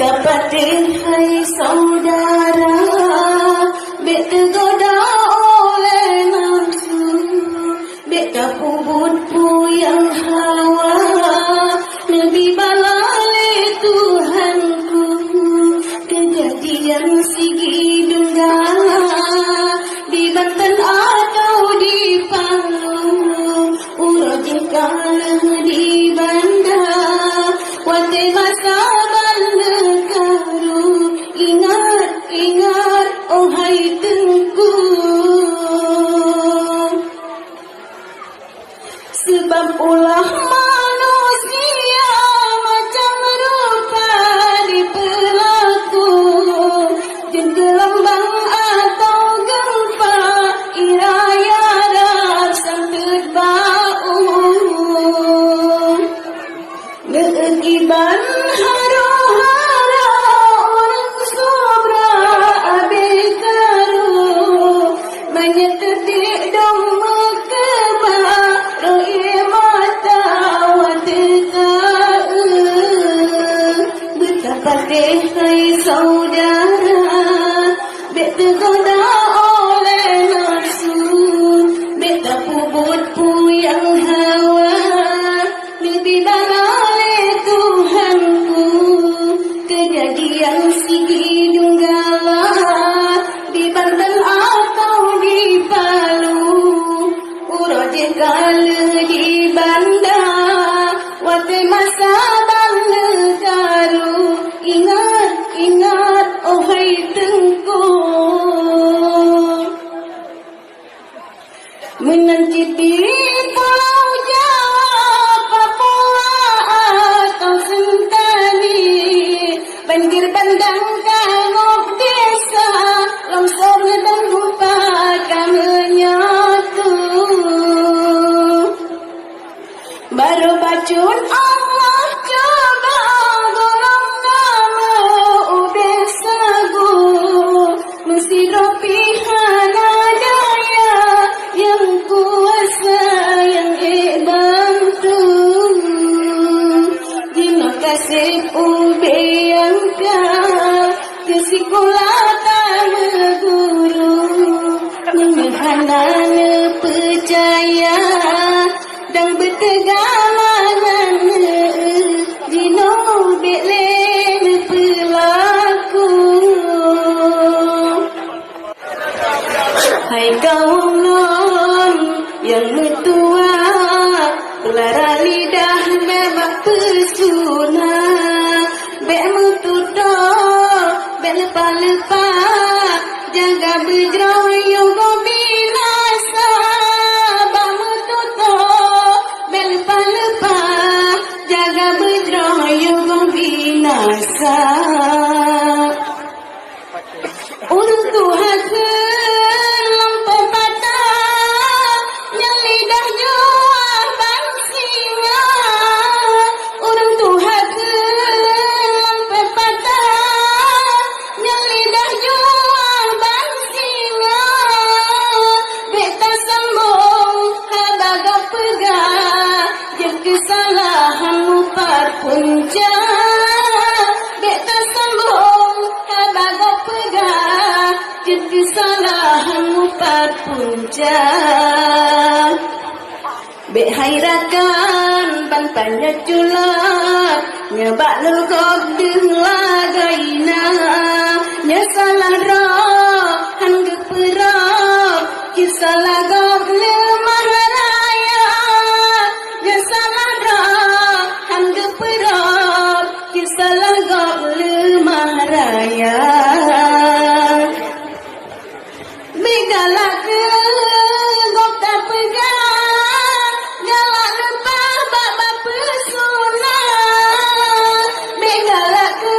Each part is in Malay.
Kapatid hai saudara, bek tergoda oleh nafsu, bek terpubut puyang hawa, lebih balale Tuhanku, kejadian sigi Donggala, di Banten atau di Palu, urojeng kalah di Banda, wate masa ingat, oh hai Tengku, sebab ulah manusia macam rupa di pelaku, jenggelambang atau gempa, iraya rasang terbau, ngeekiban haro-haro orang sobra abekaru, menyetetik dong mekeba, roye mata watekau, betapa hai saudara, bek tergoda oleh nafsu, bek terpubut puyang hawa, lebih balale Tuhanku, kejadian sigi Donggala, di Banten atau di Palu, urojeng kala di Banda, wate masa Banggaru, ingat, oh hai Tengku, menanti di Pulau Jawa, Papua atau Sentani, banjir bandang kangop desa, longsor dan lupa kami menyatu, baru bacun Allah coba golong nama udah sagu, mesti pihana daya yang kuasa yang bantu, terima kasih ubeyangka kesikolah tanah guru, menyehanana percaya dan bertegalangan dino beklen pelaku. Hai kaum non yang metua, pelara lidah memang pesona, bek metuto, bek lepa-lepa, jaga berjoyo binasa, bak metuto, bek lepa-lepa, jaga berjoyo binasa. Urung Tuhan lampau patah, yang lidah jual bang singa. Urung Tuhan lampau patah, yang lidah jual bang singa. Beta sambung habaga pegah, yang kesalahanmu parpunca. Beta sambung habaga pegah, yang kesalahanmu parpunca. Bek hairakan ban panya culat, nyebak lugok deng lagaina, nya salah roh han geperok, kisah lagok lemah raya, nya salah roh han geperok, kisah lagok lemah raya. Begalak ke gok tak pegang, galak lepah baba pesona. Begalak ke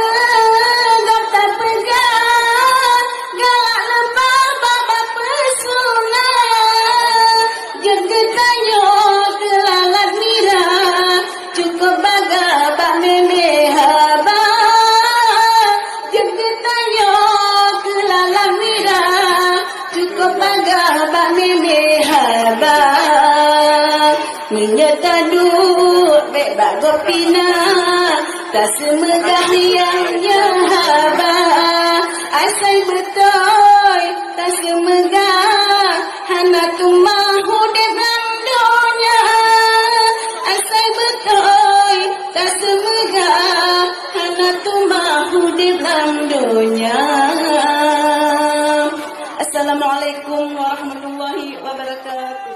gok tak pegang, galak lepah baba pesona. Jaga tayo kelalat mira, cukup baga bak meme haba. Jaga tayo tak semegah yang haba. Asal betul tak semegah hana tumahu dengan dunia. Asal betul tak semegah hana tumahu dengan dunia. Assalamualaikum warahmatullahi wabarakatuh.